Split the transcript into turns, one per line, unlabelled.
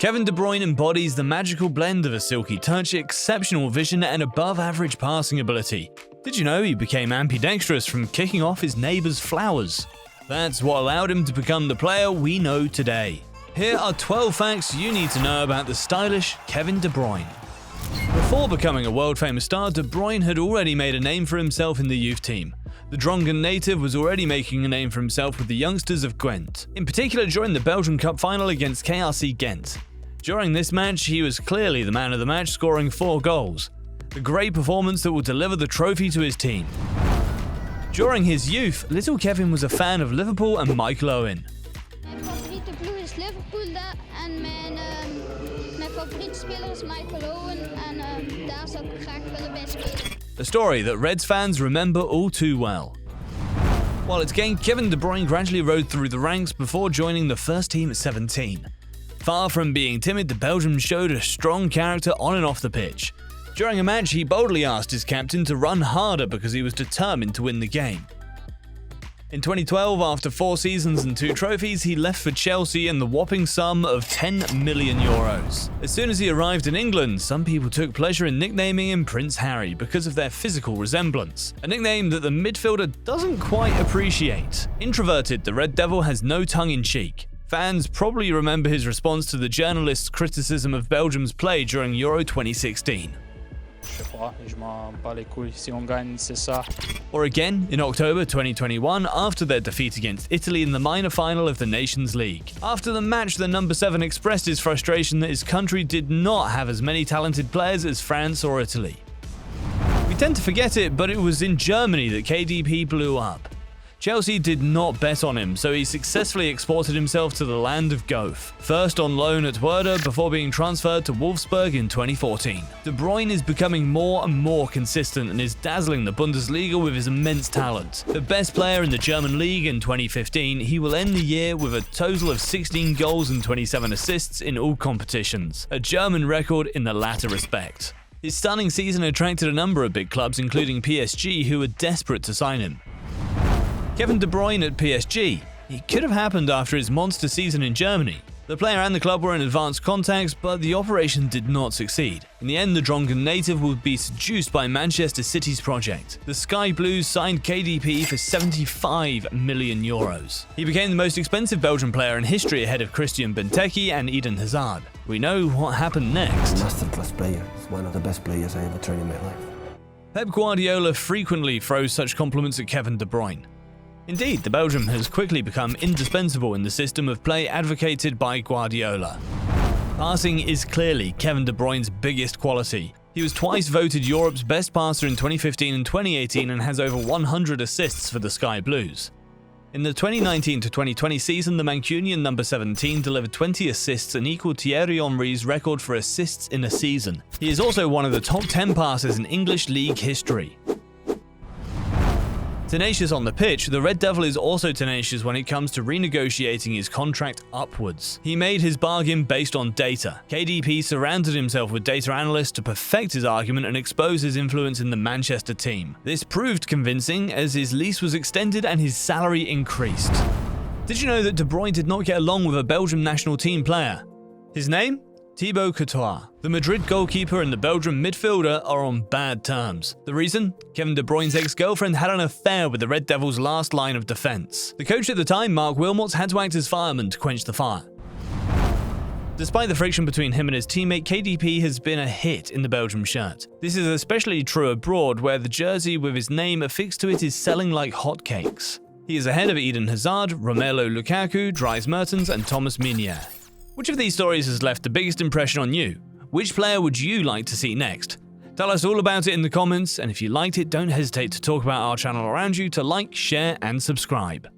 Kevin De Bruyne embodies the magical blend of a silky touch, exceptional vision, and above-average passing ability. Did you know he became ambidextrous from kicking off his neighbour's flowers? That's what allowed him to become the player we know today. Here are 12 facts you need to know about the stylish Kevin De Bruyne. Before becoming a world-famous star, De Bruyne had already made a name for himself in the youth team. The Drongen native was already making a name for himself with the youngsters of Gwent, in particular during the Belgian Cup final against KRC Ghent. During this match, he was clearly the man of the match, scoring 4 goals. A great performance that will deliver the trophy to his team. During his youth, little Kevin was a fan of Liverpool and Michael Owen.
Mijn favoriete ploeg is Liverpool en mijn favoriete speler is Michael Owen en daar zou ik graag willen bij spelen.
A story that Reds fans remember all too well. While at Ghent, Kevin De Bruyne gradually rode through the ranks before joining the first team at 17. Far from being timid, the Belgian showed a strong character on and off the pitch. During a match, he boldly asked his captain to run harder because he was determined to win the game. In 2012, after 4 seasons and 2 trophies, he left for Chelsea in the whopping sum of €10 million. As soon as he arrived in England, some people took pleasure in nicknaming him Prince Harry because of their physical resemblance, a nickname that the midfielder doesn't quite appreciate. Introverted, the Red Devil has no tongue-in-cheek. Fans probably remember his response to the journalists' criticism of Belgium's play during Euro 2016. Or again, in October 2021, after their defeat against Italy in the minor final of the Nations League. After the match, the number 7 expressed his frustration that his country did not have as many talented players as France or Italy. We tend to forget it, but it was in Germany that KDP blew up. Chelsea did not bet on him, so he successfully exported himself to the land of Goth, first on loan at Werder before being transferred to Wolfsburg in 2014. De Bruyne is becoming more and more consistent and is dazzling the Bundesliga with his immense talent. The best player in the German league in 2015, he will end the year with a total of 16 goals and 27 assists in all competitions, a German record in the latter respect. His stunning season attracted a number of big clubs, including PSG, who were desperate to sign him. Kevin De Bruyne at PSG. It could have happened after his monster season in Germany. The player and the club were in advanced contacts, but the operation did not succeed. In the end, the Drongen native would be seduced by Manchester City's project. The Sky Blues signed KDP for €75 million. He became the most expensive Belgian player in history ahead of Christian Benteke and Eden Hazard. We know what happened next.
Masterclass player. He's one of the best players I ever trained in my life.
Pep Guardiola frequently throws such compliments at Kevin De Bruyne. Indeed, the Belgian has quickly become indispensable in the system of play advocated by Guardiola. Passing is clearly Kevin De Bruyne's biggest quality. He was twice voted Europe's best passer in 2015 and 2018 and has over 100 assists for the Sky Blues. In the 2019-2020 season, the Mancunian number 17 delivered 20 assists and equaled Thierry Henry's record for assists in a season. He is also one of the top 10 passers in English league history. Tenacious on the pitch, the Red Devil is also tenacious when it comes to renegotiating his contract upwards. He made his bargain based on data. KDP surrounded himself with data analysts to perfect his argument and expose his influence in the Manchester team. This proved convincing as his lease was extended and his salary increased. Did you know that De Bruyne did not get along with a Belgium national team player? His name? Thibaut Courtois. The Madrid goalkeeper and the Belgian midfielder are on bad terms. The reason? Kevin De Bruyne's ex-girlfriend had an affair with the Red Devils' last line of defense. The coach at the time, Mark Wilmots, had to act as fireman to quench the fire. Despite the friction between him and his teammate, KDP has been a hit in the Belgium shirt. This is especially true abroad, where the jersey with his name affixed to it is selling like hotcakes. He is ahead of Eden Hazard, Romelu Lukaku, Dries Mertens, and Thomas Meunier. Which of these stories has left the biggest impression on you? Which player would you like to see next? Tell us all about it in the comments, and if you liked it, don't hesitate to talk about our channel around you, to like, share, and subscribe.